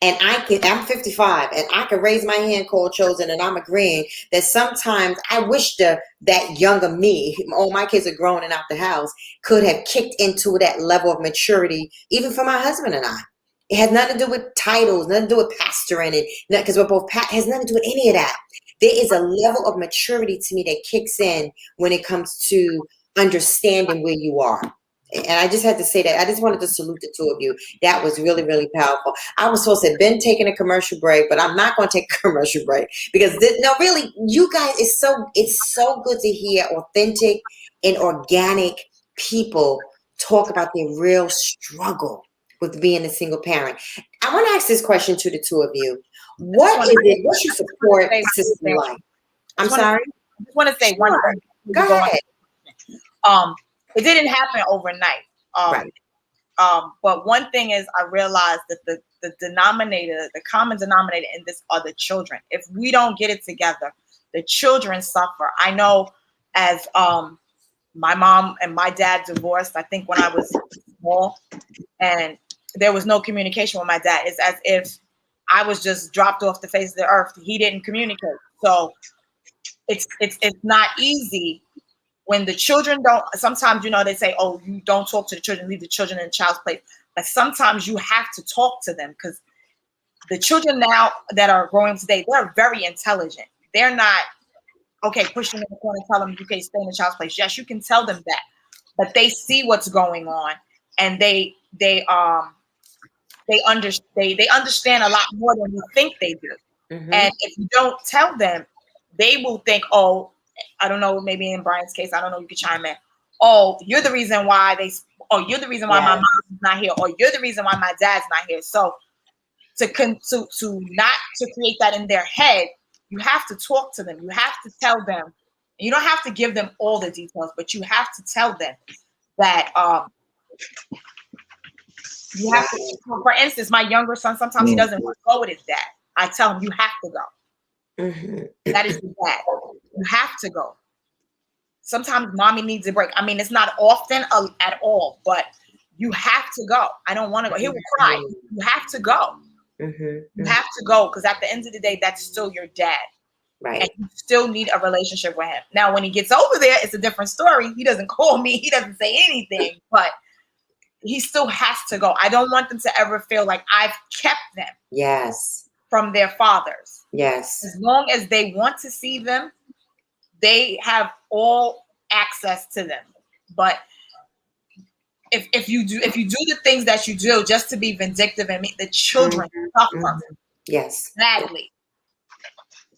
And I'm 55 and I can raise my hand, call chosen, and I'm agreeing that sometimes I wish that younger me, all my kids are grown and out the house, could have kicked into that level of maturity, even for my husband and I. It has nothing to do with titles, nothing to do with pastoring, and because we're both has nothing to do with any of that. There is a level of maturity to me that kicks in when it comes to understanding where you are. And I just had to say that. I just wanted to salute the two of you. That was really, really powerful. I was supposed to have been taking a commercial break, but I'm not going to take a commercial break because no, really, you guys, it's so good to hear authentic and organic people talk about their real struggle with being a single parent. I want to ask this question to the two of you. What is it? What's your support system like? I'm sorry? I just want to say one thing. Go ahead. It didn't happen overnight. Right. But one thing is I realized that the common denominator in this are the children. If we don't get it together, the children suffer. I know as my mom and my dad divorced, I think when I was small, and there was no communication with my dad. It's as if I was just dropped off the face of the earth. He didn't communicate. So it's not easy when the children don't. Sometimes, they say, oh, you don't talk to the children, leave the children in the child's place. But sometimes you have to talk to them because the children now that are growing today, they're very intelligent. They're not, okay, push them in the corner, tell them you can stay in the child's place. Yes, you can tell them that, but they see what's going on and they understand a lot more than you think they do. Mm-hmm. And if you don't tell them, they will think, oh, I don't know, maybe in Brian's case, I don't know, you could chime in. Oh, you're the reason why you're the reason why my mom's not here, or you're the reason why my dad's not here. So to not to create that in their head, you have to talk to them. You have to tell them. You don't have to give them all the details, but you have to tell them that you have to. For instance, my younger son, sometimes he doesn't want to go with his dad. I tell him, you have to go. Mm-hmm. That is your dad. You have to go. Sometimes mommy needs a break. I mean, it's not often at all, but you have to go. I don't want to go. He will cry. You have to go. Mm-hmm. You have to go because at the end of the day, that's still your dad. Right. And you still need a relationship with him. Now, when he gets over there, it's a different story. He doesn't call me. He doesn't say anything, but he still has to go. I don't want them to ever feel like I've kept them. Yes. From their fathers. Yes. As long as they want to see them, they have all access to them. But if you do the things that you do just to be vindictive and make the children suffer. Mm-hmm. Yes. Badly.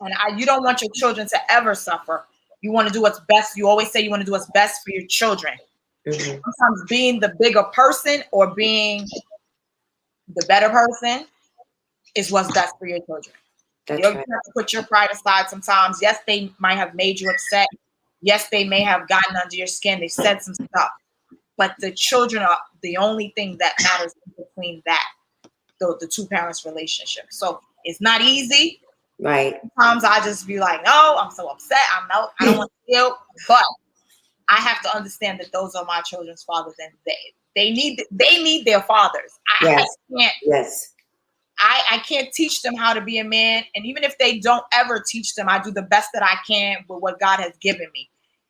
And you don't want your children to ever suffer. You want to do what's best. You always say you want to do what's best for your children. Mm-hmm. Sometimes being the bigger person or being the better person is what's best for your children. You have to put your pride aside sometimes. Yes, they might have made you upset. Yes, they may have gotten under your skin. They said some stuff. But the children are the only thing that matters in between that, the two parents' relationship. So it's not easy. Right. Sometimes I just be like, no, I'm so upset. I don't want to feel. But I have to understand that those are my children's fathers, and they need their fathers. I can't teach them how to be a man. And even if they don't ever teach them, I do the best that I can with what God has given me.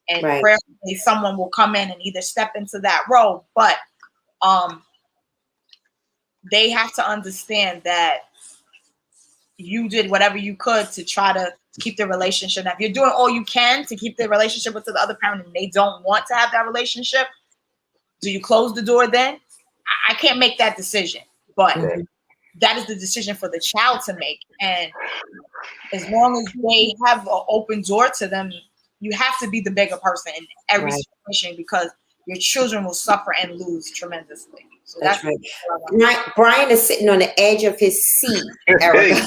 And prayerfully someone will come in and either step into that role. But they have to understand that you did whatever you could to try to keep the relationship. Now, if you're doing all you can to keep the relationship with the other parent and they don't want to have that relationship, do you close the door then? I can't make that decision. But that is the decision for the child to make. And as long as they have an open door to them, you have to be the bigger person in every situation because your children will suffer and lose tremendously. So that's right. Brian is sitting on the edge of his seat, Erica.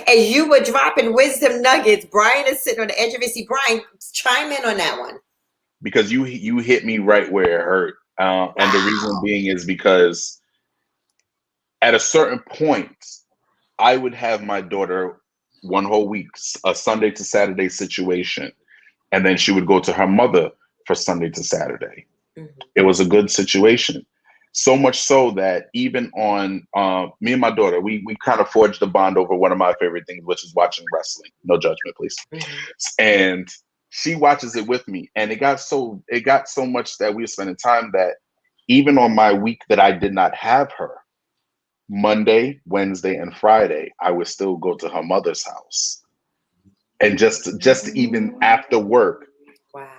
As you were dropping wisdom nuggets, Brian is sitting on the edge of his seat. Brian, chime in on that one. Because you hit me right where it hurt. And the reason being is because at a certain point, I would have my daughter one whole week, a Sunday to Saturday situation. And then she would go to her mother for Sunday to Saturday. Mm-hmm. It was a good situation. So much so that even on me and my daughter, we kind of forged a bond over one of my favorite things, which is watching wrestling. No judgment, please. And she watches it with me, and it got so much that we were spending time that even on my week that I did not have her, Monday, Wednesday, and Friday, I would still go to her mother's house, and just even after work, Wow.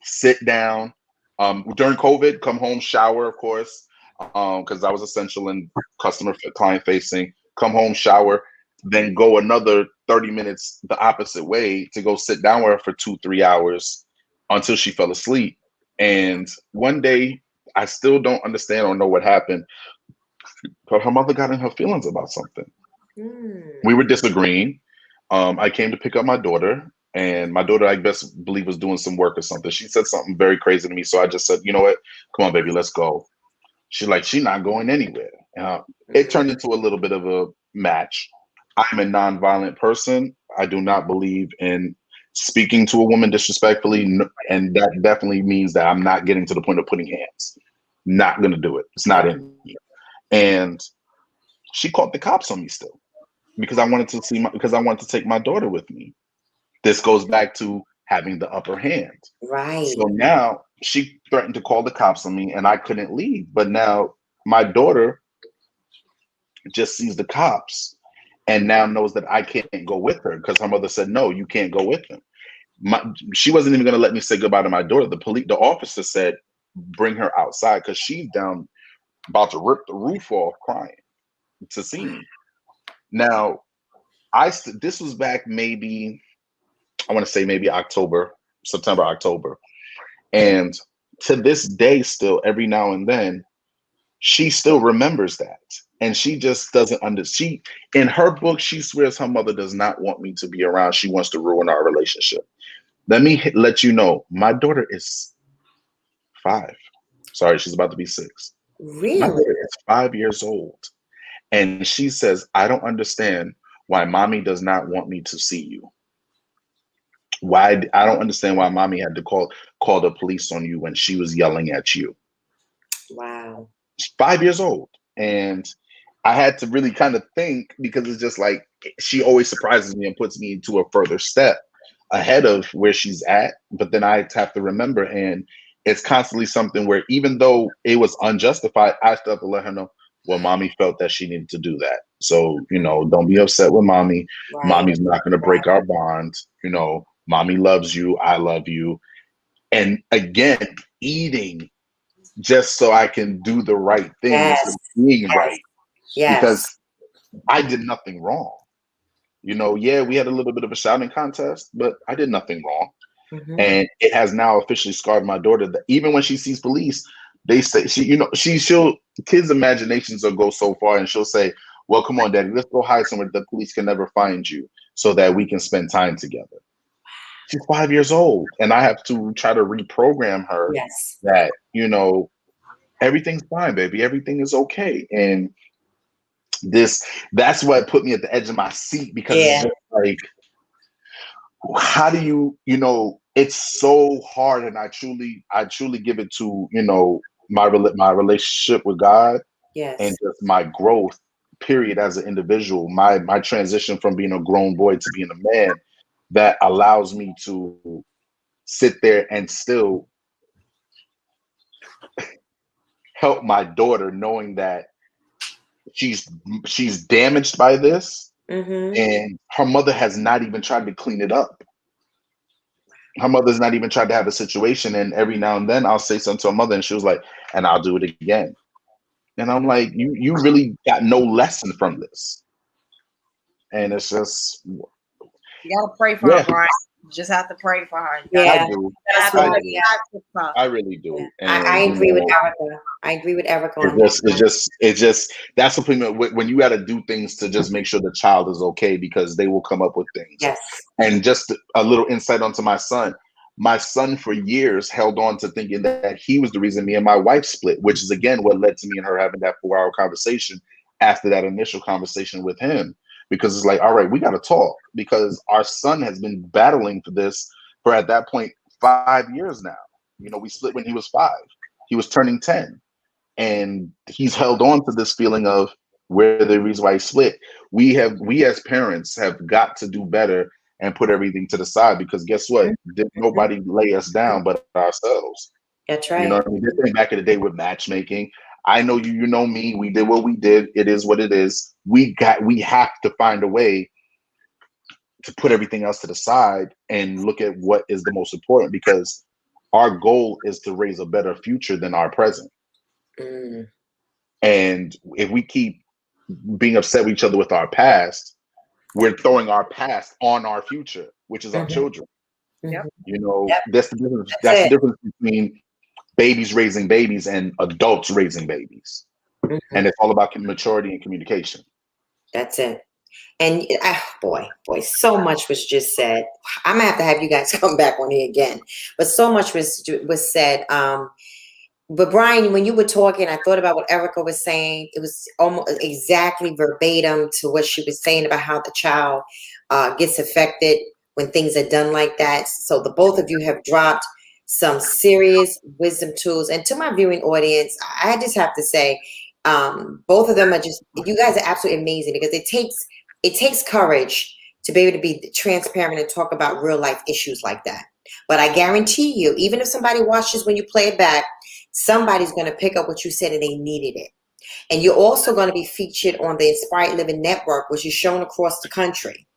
sit down. During COVID, come home, shower, of course, because I was essential and client facing. Come home, shower, then go another 30 minutes the opposite way to go sit down with her for 2-3 hours until she fell asleep. And one day, I still don't understand or know what happened, but her mother got in her feelings about something. We were disagreeing. I came to pick up my daughter, and my daughter, I best believe, was doing some work or something. She said something very crazy to me, so I just said, you know what? Come on, baby, let's go. She's like, she's not going anywhere. It turned into a little bit of a match. I'm a nonviolent person. I do not believe in speaking to a woman disrespectfully, and that definitely means that I'm not getting to the point of putting hands. Not going to do it. It's not in me. And she called the cops on me still because I wanted to take my daughter with me. This goes back to having the upper hand. Right. So now she threatened to call the cops on me, and I couldn't leave. But now my daughter just sees the cops and now knows that I can't go with her because her mother said, no, you can't go with them. She wasn't even going to let me say goodbye to my daughter. The officer said, bring her outside because she's down about to rip the roof off crying to see me. Now, this was back maybe, I want to say maybe September, October. And to this day, still, every now and then, she still remembers that. And she just doesn't understand. In her book, she swears her mother does not want me to be around. She wants to ruin our relationship. Let me let you know, my daughter is 5. Sorry, she's about to be 6. Really? My daughter is 5 years old. And she says, I don't understand why mommy does not want me to see you. I don't understand why mommy had to call the police on you when she was yelling at you. Wow. She's 5 years old. And I had to really kind of think, because it's just like, she always surprises me and puts me into a further step ahead of where she's at. But then I have to remember, and it's constantly something where even though it was unjustified, I still have to let her know, well, mommy felt that she needed to do that. So, don't be upset with mommy. Right. Mommy's not going to break our bond. Mommy loves you. I love you. And again, eating just so I can do the right thing. Yes. Being right. Yes. Because I did nothing wrong. Yeah, we had a little bit of a shouting contest, but I did nothing wrong. Mm-hmm. And it has now officially scarred my daughter that even when she sees police, they say kids' imaginations will go so far, and she'll say, well, come on, daddy, let's go hide somewhere the police can never find you so that we can spend time together. She's 5 years old, and I have to try to reprogram her that, everything's fine, baby. Everything is okay. And that's what put me at the edge of my seat, because it's just like, how do you, it's so hard. And I truly give it to, my relationship with God and just my growth, period, as an individual, my transition from being a grown boy to being a man, that allows me to sit there and still help my daughter, knowing that she's damaged by this, and her mother has not even tried to clean it up. Her mother's not even tried to have a situation, and every now and then I'll say something to her mother, and she was like, and I'll do it again. And I'm like, you really got no lesson from this. And it's just, you gotta pray for her, Brian. You just have to pray for her. I do. I really do. And I agree with Erica. I agree with Erica. It's just that's the when you got to do things to just make sure the child is okay, because they will come up with things. Yes. And just a little insight onto my son. My son for years held on to thinking that he was the reason me and my wife split, which is again what led to me and her having that 4-hour conversation after that initial conversation with him. Because it's like, all right, we got to talk, because our son has been battling for this for, at that point, 5 years now. We split when he was 5. He was turning 10. and he's held on to this feeling of where the reason why he split. We as parents have got to do better and put everything to the side, because guess what? Did nobody lay us down but ourselves. That's You know right. what I mean? This thing back in the day with matchmaking. I know you, you know me. We did what we did. It is what it is. We have to find a way to put everything else to the side and look at what is the most important, because our goal is to raise a better future than our present. Mm, And if we keep being upset with each other with our past, we're throwing our past on our future, which is our mhm, children. Yep. mhm. You know, Yep. that's the difference. That's That's the it. difference between babies raising babies and adults raising babies. Mhm. And it's all about maturity and communication. That's it. And boy, so much was just said. I'm gonna have to have you guys come back on here again. But so much was said. But Brian, when you were talking, I thought about what Erica was saying. It was almost exactly verbatim to what she was saying about how the child gets affected when things are done like that. So the both of you have dropped some serious wisdom tools. And to my viewing audience, I just have to say, both of them are just, you guys are absolutely amazing, because it takes courage to be able to be transparent and talk about real life issues like that. But I guarantee you, even if somebody watches when you play it back, somebody's going to pick up what you said and they needed it. And you're also going to be featured on the Inspired Living Network, which is shown across the country.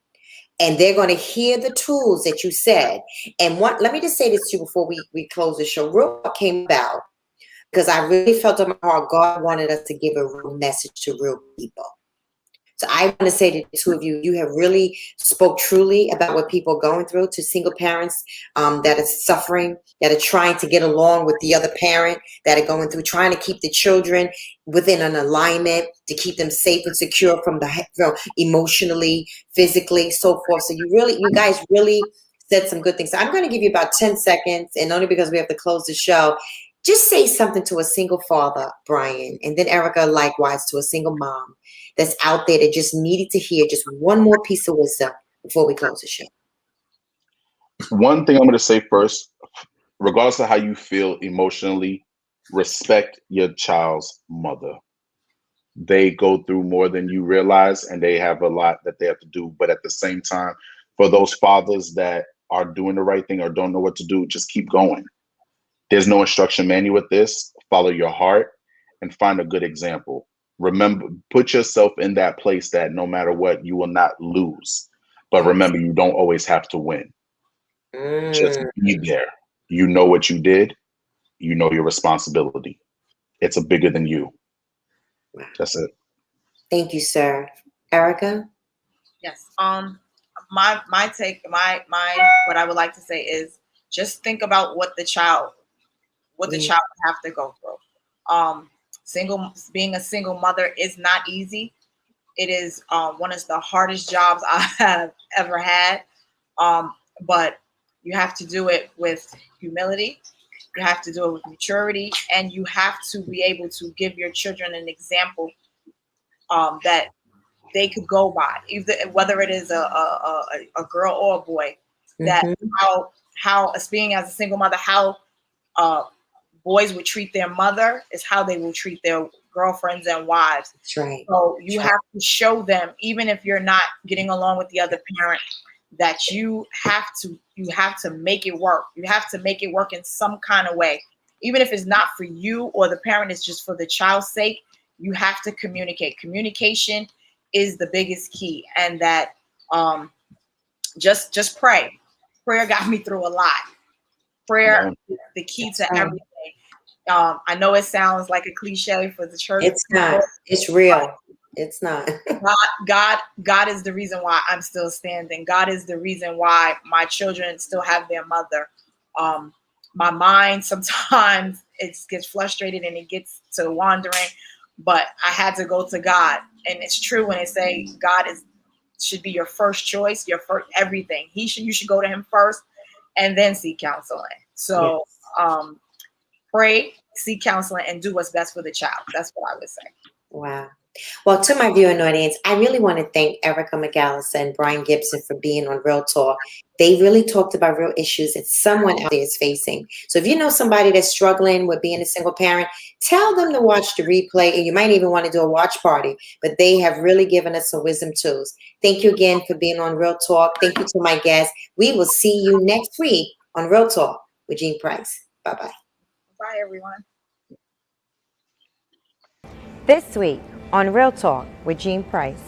And they're going to hear the tools that you said. And let me just say this to you before we close the show. Real Talk came about because I really felt in my heart God wanted us to give a real message to real people. So I want to say to the two of you, you have really spoke truly about what people are going through, to single parents that are suffering, that are trying to get along with the other parent, that are going through, trying to keep the children within an alignment, to keep them safe and secure from emotionally, physically, so forth. So you guys really said some good things. So I'm going to give you about 10 seconds, and only because we have to close the show. Just say something to a single father, Brian, and then Erica, likewise, to a single mom that's out there that just needed to hear just one more piece of wisdom before we close the show. One thing I'm going to say first, regardless of how you feel emotionally, respect your child's mother. They go through more than you realize, and they have a lot that they have to do. But at the same time, for those fathers that are doing the right thing or don't know what to do, just keep going. There's no instruction manual with this. Follow your heart and find a good example. Remember, put yourself in that place that no matter what, you will not lose. But remember, you don't always have to win. Just be there. You know what you did. You know your responsibility. It's a bigger than you. That's it. Thank you, sir. Erica? Yes. My take, my what I would like to say is just think about what the child would have to go through. Being a single mother is not easy. It is one of the hardest jobs I have ever had. But you have to do it with humility. You have to do it with maturity, and you have to be able to give your children an example that they could go by, whether it is a girl or a boy. That how being as a single mother, how boys would treat their mother is how they will treat their girlfriends and wives. That's right. So you have to show them, even if you're not getting along with the other parent, that you have to make it work. You have to make it work in some kind of way. Even if it's not for you or the parent, is just for the child's sake, you have to communicate. Communication is the biggest key. And that just pray. Prayer got me through a lot. Prayer is the key to everything. I know it sounds like a cliche for the church. It's not. It's real. It's not. God is the reason why I'm still standing. God is the reason why my children still have their mother. My mind sometimes it gets frustrated and it gets to wandering, but I had to go to God. And it's true when they say God should be your first choice, your first everything. You should go to him first and then seek counseling. So pray, seek counseling, and do what's best for the child. That's what I would say. Wow. Well, to my viewing audience, I really want to thank Erica McAllister and Brian Gibson for being on Real Talk. They really talked about real issues that someone out there is facing. So if you know somebody that's struggling with being a single parent, tell them to watch the replay, and you might even want to do a watch party, but they have really given us some wisdom tools. Thank you again for being on Real Talk. Thank you to my guests. We will see you next week on Real Talk with Jean Price. Bye-bye. Bye, everyone. This week on Real Talk with Jean Price.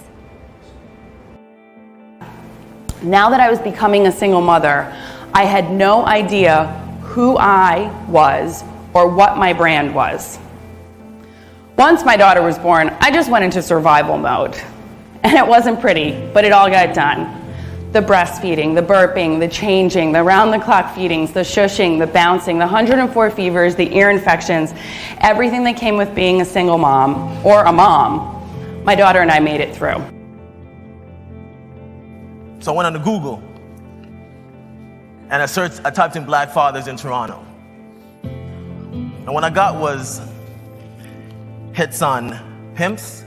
Now that I was becoming a single mother, I had no idea who I was or what my brand was. Once my daughter was born, I just went into survival mode. And it wasn't pretty, but it all got done. The breastfeeding, the burping, the changing, the round-the-clock feedings, the shushing, the bouncing, the 104 fevers, the ear infections, everything that came with being a single mom, or a mom, my daughter and I made it through. So I went on to Google and I typed in Black fathers in Toronto. And what I got was hits on pimps,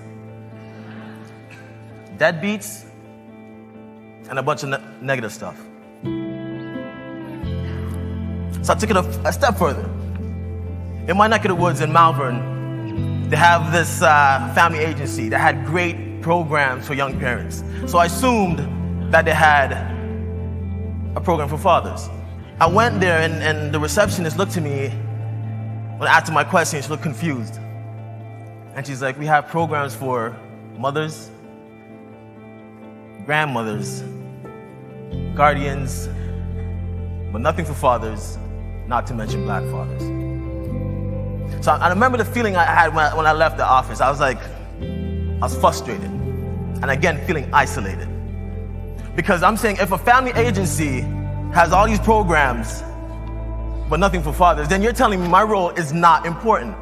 deadbeats, and a bunch of negative stuff. So I took it a step further. In my neck of the woods in Malvern, they have this family agency that had great programs for young parents. So I assumed that they had a program for fathers. I went there and the receptionist looked at me when I asked her my question. She looked confused. And she's like, we have programs for mothers, grandmothers, guardians, but nothing for fathers, not to mention Black fathers. So I remember the feeling I had when I left the office. I was frustrated, and again, feeling isolated. Because I'm saying, if a family agency has all these programs, but nothing for fathers, then you're telling me my role is not important.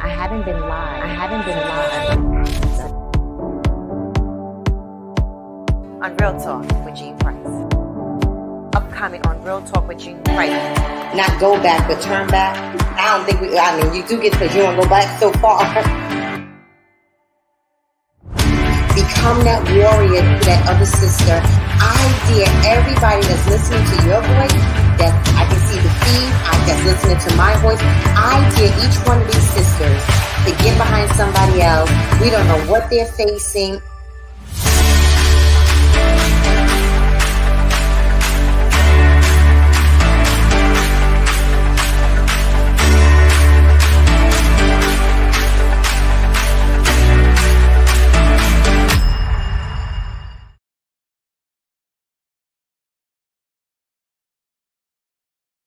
I haven't been live. On Real Talk with Jean Price. Upcoming on Real Talk with Jean Price. Not go back, but turn back. I don't think you do get because you don't go back so far. Become that warrior to that other sister. I dare everybody that's listening to your voice, that I can see the feed, that's listening to my voice. I dare each one of these sisters to get behind somebody else. We don't know what they're facing.